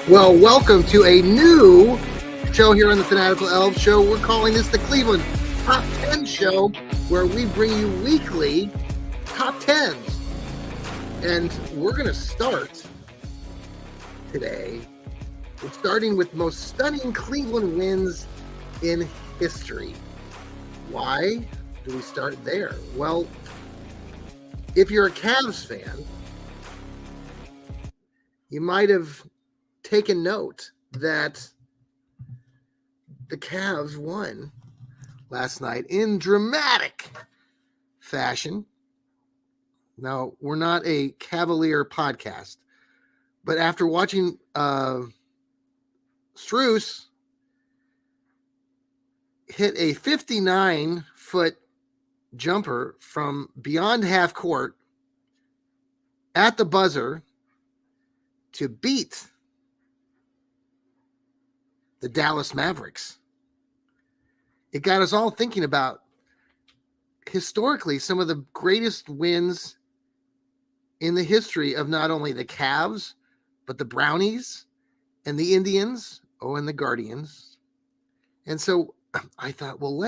Well, welcome to a new show here on the Fanatical Elves Show. We're calling this the Cleveland Top 10 Show, where we bring you weekly top 10s. And we're going to start today. We're starting with most stunning Cleveland wins in history. Why do we start there? Well, if you're a Cavs fan, you might have taken note that the Cavs won last night in dramatic fashion. Now, we're not a Cavalier podcast, but after watching Strus hit a 59-foot jumper from beyond half court at the buzzer to beat the Dallas Mavericks, it got us all thinking about historically some of the greatest wins in the history of not only the Cavs, but the Brownies and the Indians, and the Guardians. And so I thought, well,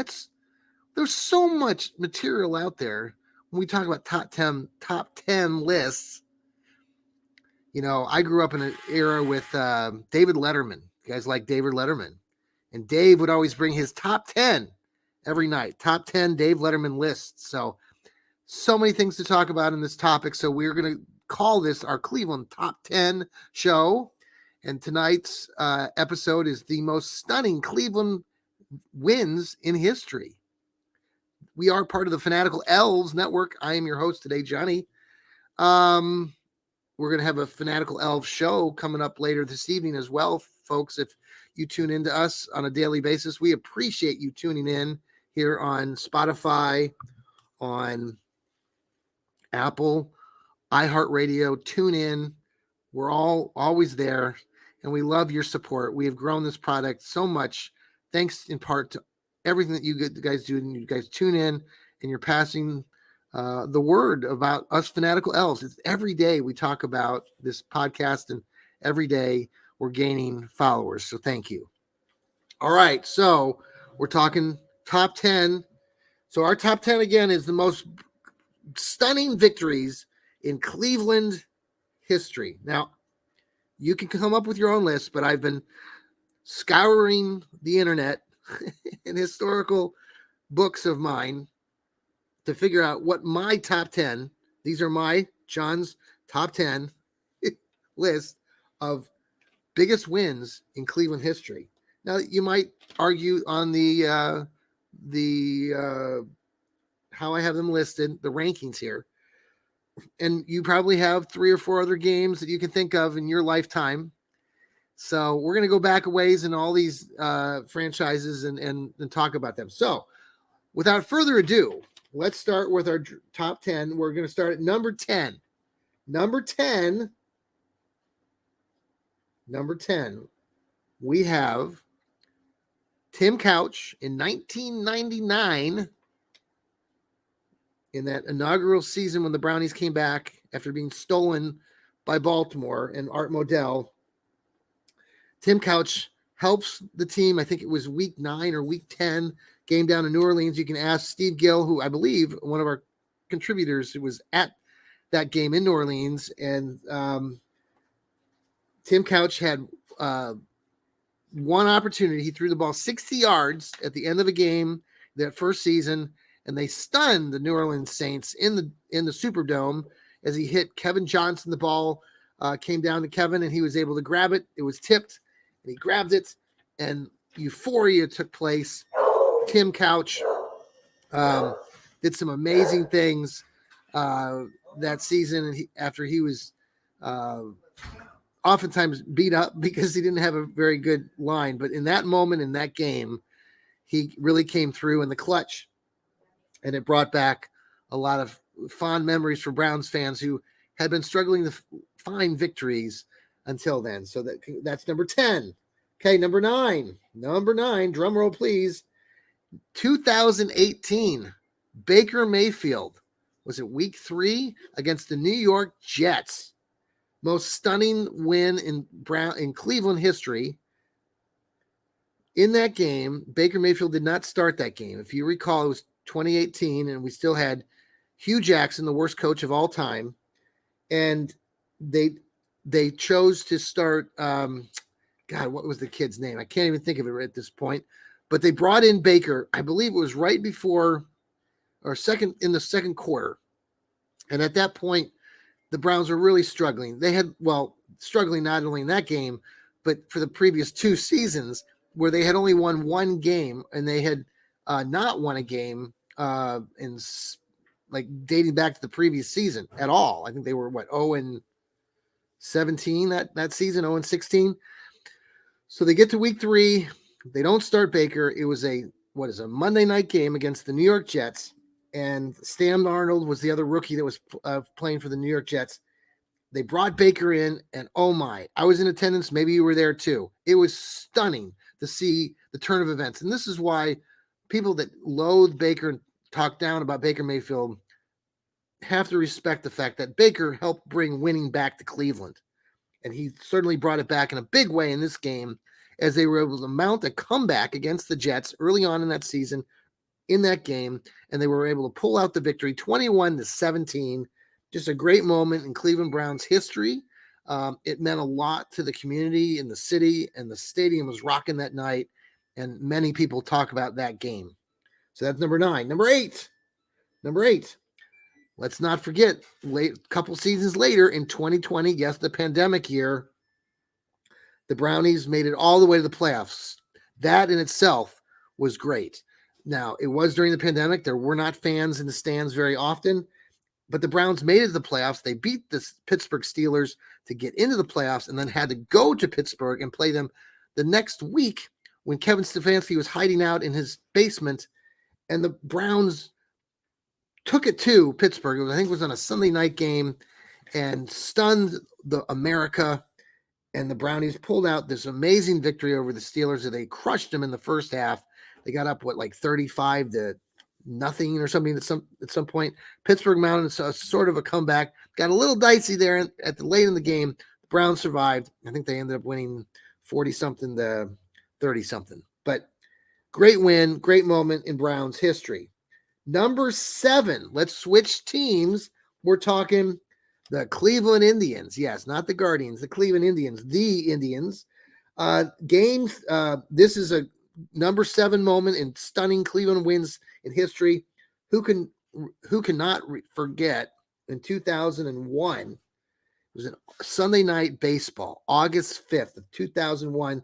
there's so much material out there when we talk about top 10 lists. You know, I grew up in an era with David Letterman. You guys like David Letterman. And Dave would always bring his top 10 every night. Top 10 Dave Letterman lists. So many things to talk about in this topic. So we're going to call this our Cleveland Top 10 Show. And tonight's episode is the most stunning Cleveland wins in history. We are part of the Fanatical Elves Network. I am your host today, Johnny. We're going to have a Fanatical Elves show coming up later this evening as well, folks. If you tune into us on a daily basis, we appreciate you tuning in here on Spotify, on Apple, iHeartRadio. Tune in. We're all always there, and we love your support. We have grown this product so much, thanks in part to everything that you guys do, and you guys tune in, and you're passing the word about us Fanatical Elves. It's every day we talk about this podcast, and every day we're gaining followers. So thank you. All right. So we're talking top 10. So our top 10 again is the most stunning victories in Cleveland history. Now, you can come up with your own list, but I've been scouring the internet and historical books of mine to figure out what my top 10, these are John's top 10 list of biggest wins in Cleveland history. Now, you might argue on the how I have them listed, the rankings here, and you probably have 3 or 4 other games that you can think of in your lifetime. So we're going to go back a ways in all these franchises and talk about them. So without further ado, let's start with our top 10. We're going to start at number 10. Number 10, we have Tim Couch in 1999 in that inaugural season when the Brownies came back after being stolen by Baltimore and Art Modell. Tim Couch helps the team. I think it was week 9 or week 10 game down in New Orleans. You can ask Steve Gill, who I believe one of our contributors who was at that game in New Orleans. And Tim Couch had one opportunity. He threw the ball 60 yards at the end of a game that first season, and they stunned the New Orleans Saints in the Superdome as he hit Kevin Johnson. The ball came down to Kevin, and he was able to grab it. It was tipped, and he grabbed it, and euphoria took place. Tim Couch did some amazing things that season, and after he was oftentimes beat up because he didn't have a very good line. But in that moment, in that game, he really came through in the clutch, and it brought back a lot of fond memories for Browns fans who had been struggling to find victories until then. So that's number 10. Okay, number 9, drum roll, please. 2018, Baker Mayfield. Was it week 3 against the New York Jets? most stunning win in Cleveland history. In that game, Baker Mayfield did not start that game. If you recall, it was 2018, and we still had Hugh Jackson, the worst coach of all time, and they chose to start. God, what was the kid's name? I can't even think of it right at this point. But they brought in Baker. I believe it was right before or in the second quarter, and at that point, the Browns were really struggling. They had struggling not only in that game, but for the previous 2 seasons, where they had only won 1 game, and they had not won a game in like dating back to the previous season at all. I think they were 0-17 that season, 0-16. So they get to week 3. They don't start Baker. It was a Monday night game against the New York Jets, and Sam Darnold was the other rookie that was playing for the New York Jets. They brought Baker in, and oh my, I was in attendance. Maybe you were there too. It was stunning to see the turn of events. And this is why people that loathe Baker and talk down about Baker Mayfield have to respect the fact that Baker helped bring winning back to Cleveland. And he certainly brought it back in a big way in this game, as they were able to mount a comeback against the Jets early on in that season, in that game, and they were able to pull out the victory 21-17. Just a great moment in Cleveland Browns history. It meant a lot to the community in the city, and the stadium was rocking that night, and many people talk about that game. So that's number 9. Number eight. Let's not forget, a couple seasons later in 2020, yes, the pandemic year, the Brownies made it all the way to the playoffs. That in itself was great. Now, it was during the pandemic. There were not fans in the stands very often, but the Browns made it to the playoffs. They beat the Pittsburgh Steelers to get into the playoffs, and then had to go to Pittsburgh and play them the next week when Kevin Stefanski was hiding out in his basement, and the Browns took it to Pittsburgh. I think it was on a Sunday night game, and stunned the America. And the Brownies pulled out this amazing victory over the Steelers. They crushed them in the first half. They got up 35-0 or something at some point. Pittsburgh mounted a sort of a comeback. Got a little dicey there at the late in the game. The Browns survived. I think they ended up winning 40-something to 30-something. But great win, great moment in Browns history. Number 7. Let's switch teams. We're talking the Cleveland Indians. Yes, not the Guardians, the Cleveland Indians, the Indians. This is a number 7 moment in stunning Cleveland wins in history. Who cannot forget in 2001, it was a Sunday night baseball, August 5th of 2001.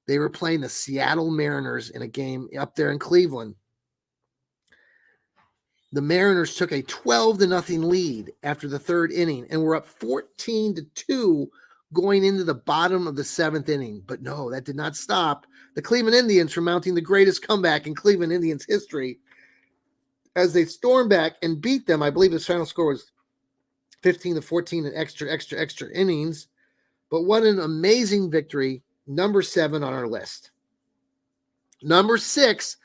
They were playing the Seattle Mariners in a game up there in Cleveland. The Mariners took a 12-0 lead after the 3rd inning and were up 14-2 going into the bottom of the 7th inning. But no, that did not stop the Cleveland Indians from mounting the greatest comeback in Cleveland Indians history as they stormed back and beat them. I believe the final score was 15-14 in extra innings. But what an amazing victory. Number 7 on our list. Number 6,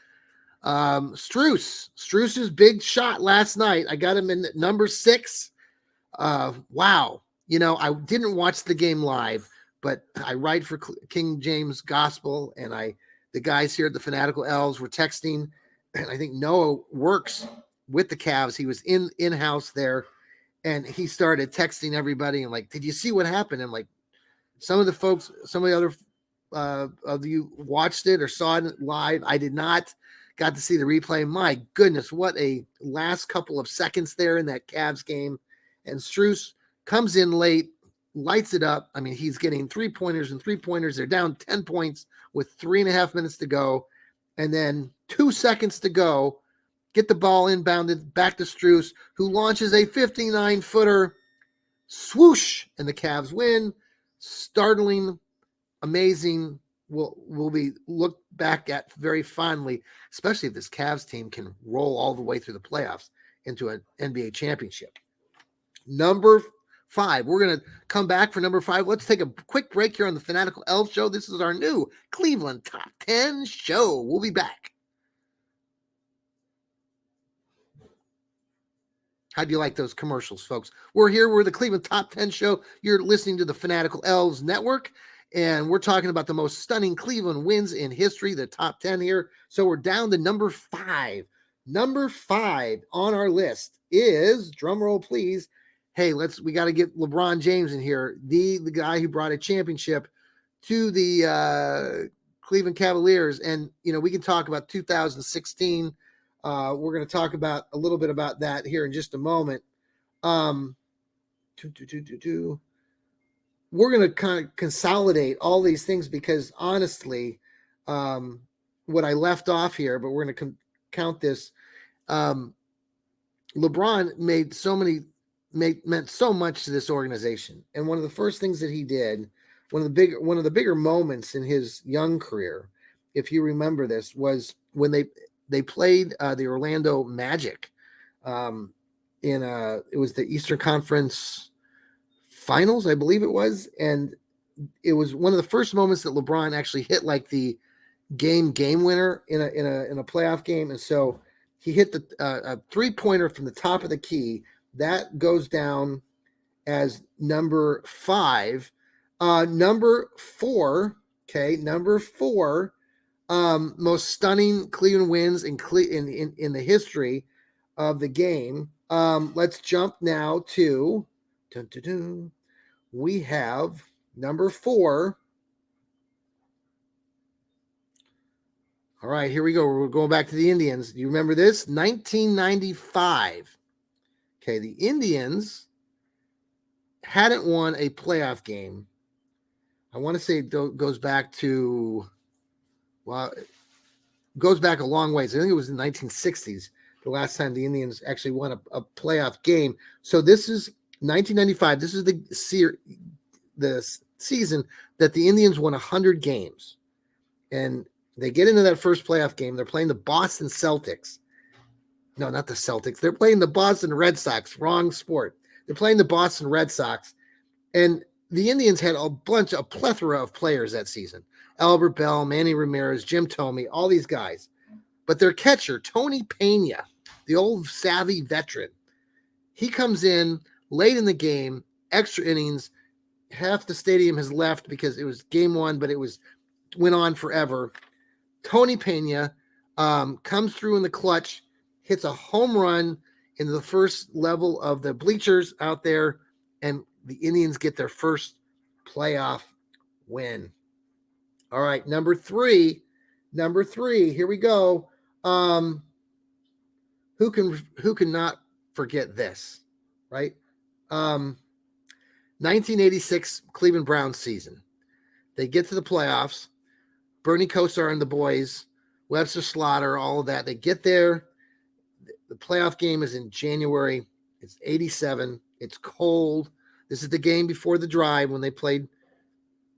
Struce's big shot last night. I got him in at number 6. Wow. I didn't watch the game live, but I write for King James Gospel, and the guys here at the Fanatical Elves were texting, and I think Noah works with the Cavs. He was in-house there, and he started texting everybody and did you see what happened? And some of the other of you watched it or saw it live. I did not. Got to see the replay. My goodness, what a last couple of seconds there in that Cavs game. And Struce comes in late, lights it up. I mean, he's getting 3-pointers. They're down 10 points with 3.5 minutes to go. And then 2 seconds to go, get the ball inbounded back to Struce, who launches a 59-footer, swoosh, and the Cavs win. Startling, amazing. Will be looked back at very fondly, especially if this Cavs team can roll all the way through the playoffs into an NBA championship. Number 5. We're going to come back for number 5. Let's take a quick break here on the Fanatical Elf Show. This is our new Cleveland Top 10 show. We'll be back. How do you like those commercials, folks? We're the Cleveland Top 10 Show. You're listening to the Fanatical Elves Network, and we're talking about the most stunning Cleveland wins in history, the top 10 here. So we're down to number 5. Number 5 on our list is, drum roll please, hey, we got to get LeBron James in here, the guy who brought a championship to the Cleveland Cavaliers. And, we can talk about 2016. We're going to talk about a little bit about that here in just a moment. We're going to kind of consolidate all these things because honestly, what I left off here, but we're going to count this. LeBron meant so much to this organization. And one of the first things that he did, one of the bigger moments in his young career, if you remember this, was when they played the Orlando Magic it was the Eastern Conference Finals, I believe it was, and it was one of the first moments that LeBron actually hit like the game winner in a playoff game, and so he hit a 3-pointer from the top of the key that goes down as number 5. Number 4, most stunning Cleveland wins in the history of the game. Let's jump now to we have number 4. All right, here we go. We're going back to the Indians. Do you remember this? 1995. Okay, the Indians hadn't won a playoff game. I want to say it goes back to, it goes back a long ways. I think it was in the 1960s, the last time the Indians actually won a playoff game. So this is 1995. This is the season that the Indians won 100 games. And they get into that first playoff game. They're playing the Boston Celtics. No, not the Celtics. They're playing the Boston Red Sox. Wrong sport. They're playing the Boston Red Sox. And the Indians had a plethora of players that season. Albert Bell, Manny Ramirez, Jim Thome, all these guys. But their catcher, Tony Pena, the old savvy veteran, he comes in late in the game, extra innings. Half the stadium has left because it was game 1, but went on forever. Tony Pena comes through in the clutch, hits a home run in the first level of the bleachers out there, and the Indians get their first playoff win. All right, number 3, here we go. Who can not forget this, right? 1986 Cleveland Browns season. They get to the playoffs. Bernie Kosar and the boys, Webster Slaughter, all of that. They get there. The playoff game is in January. It's 87. It's cold. This is the game before the drive when they played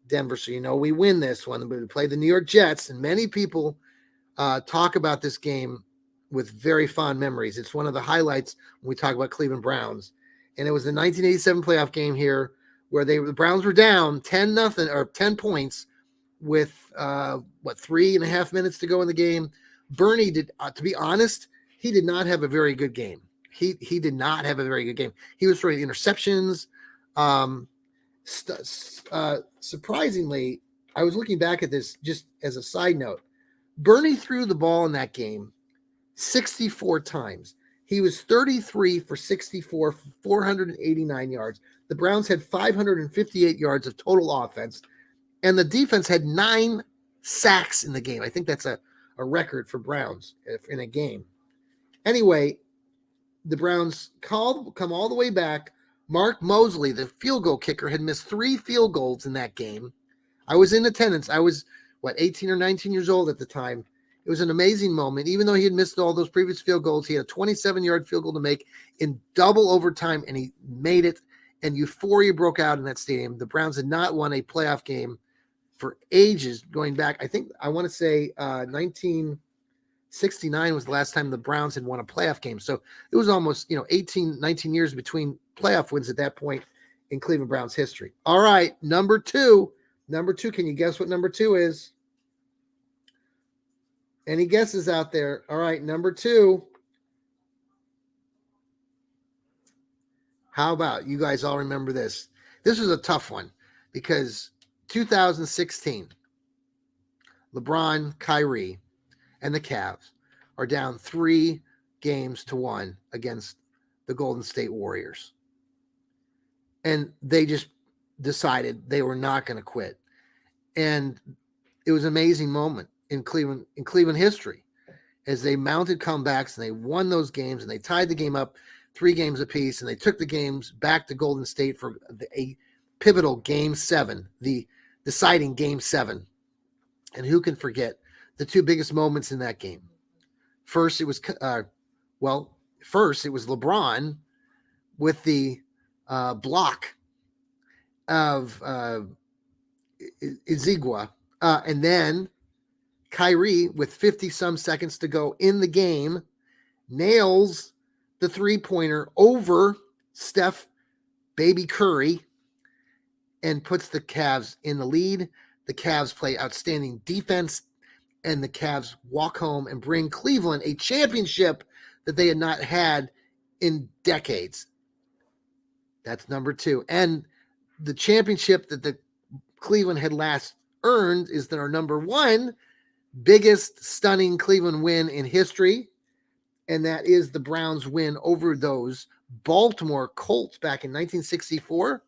Denver. So, we win this one. We play the New York Jets, and many people talk about this game with very fond memories. It's one of the highlights when we talk about Cleveland Browns. And it was the 1987 playoff game here where the Browns were down 10-0 or 10 points with 3.5 minutes to go in the game. Bernie did, to be honest, he did not have a very good game. He did not have a very good game. He was throwing interceptions. Surprisingly, I was looking back at this just as a side note. Bernie threw the ball in that game 64 times. He was 33 for 64 for 489 yards. The Browns had 558 yards of total offense, and the defense had 9 sacks in the game. I think that's a record for Browns in a game. Anyway, the Browns come all the way back. Mark Mosley, the field goal kicker, had missed 3 field goals in that game. I was in attendance. I was, 18 or 19 years old at the time. It was an amazing moment. Even though he had missed all those previous field goals, he had a 27-yard field goal to make in double overtime, and he made it, and euphoria broke out in that stadium. The Browns had not won a playoff game for ages, going back, I want to say 1969 was the last time the Browns had won a playoff game. So it was almost, 18, 19 years between playoff wins at that point in Cleveland Browns history. All right, number 2. Can you guess what number 2 is? Any guesses out there? All right, number 2. How about you guys all remember this? This was a tough one because 2016, LeBron, Kyrie, and the Cavs are down 3-1 against the Golden State Warriors. And they just decided they were not going to quit. And it was an amazing moment in Cleveland history as they mounted comebacks and they won those games and they tied the game up 3 games apiece, and they took the games back to Golden State for a pivotal Game 7, the deciding Game 7. And who can forget the 2 biggest moments in that game? First, it was LeBron with the block of Izigua, and then Kyrie, with 50-some seconds to go in the game, nails the 3-pointer over Steph Baby Curry and puts the Cavs in the lead. The Cavs play outstanding defense, and the Cavs walk home and bring Cleveland a championship that they had not had in decades. That's number 2. And the championship that the Cleveland had last earned is their number 1 biggest stunning Cleveland win in history, and that is the Browns' win over those Baltimore Colts back in 1964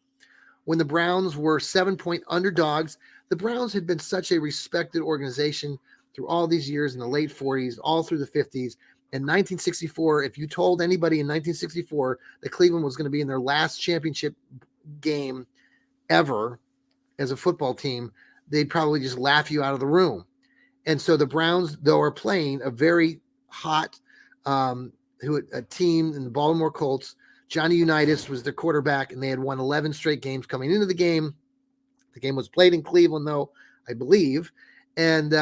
when the Browns were 7-point underdogs. The Browns had been such a respected organization through all these years in the late 40s, all through the 50s. In 1964, if you told anybody in 1964 that Cleveland was going to be in their last championship game ever as a football team, they'd probably just laugh you out of the room. And so the Browns, though, are playing a very hot a team in the Baltimore Colts. Johnny Unitas was their quarterback, and they had won 11 straight games coming into the game. The game was played in Cleveland, though, I believe. And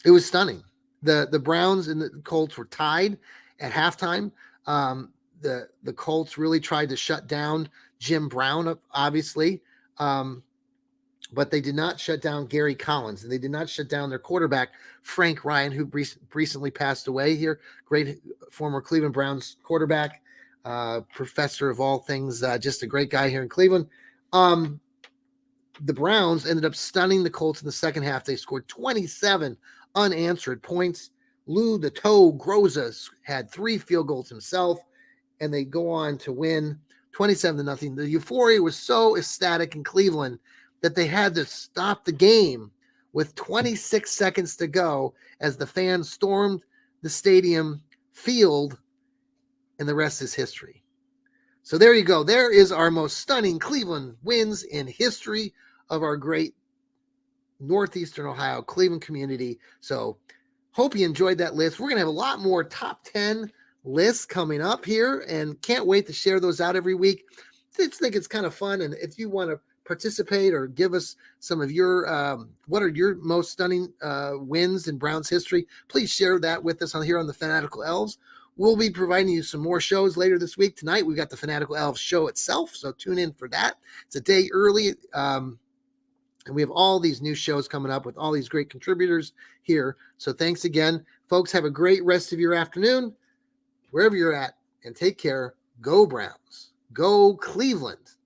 it was stunning. The Browns and the Colts were tied at halftime. The Colts really tried to shut down Jim Brown, obviously. But they did not shut down Gary Collins, and they did not shut down their quarterback, Frank Ryan, who recently passed away here. Great former Cleveland Browns quarterback, professor of all things, just a great guy here in Cleveland. The Browns ended up stunning the Colts in the second half. They scored 27 unanswered points. Lou the Toe Groza had 3 field goals himself, and they go on to win 27-0. The euphoria was so ecstatic in Cleveland that they had to stop the game with 26 seconds to go as the fans stormed the stadium field, and the rest is history. So there you go. There is our most stunning Cleveland wins in history of our great Northeastern Ohio Cleveland community. So hope you enjoyed that list. We're going to have a lot more top 10 lists coming up here, and can't wait to share those out every week. I just think it's kind of fun, and if you want to participate or give us some of your what are your most stunning wins in Browns history, please share that with us here on the Fanatical Elves. We'll be providing you some more shows later this week. Tonight we've got the Fanatical Elves show itself, so tune in for that. It's a day early, and we have all these new shows coming up with all these great contributors here. So thanks again, folks. Have a great rest of your afternoon wherever you're at, and take care. Go Browns, go Cleveland.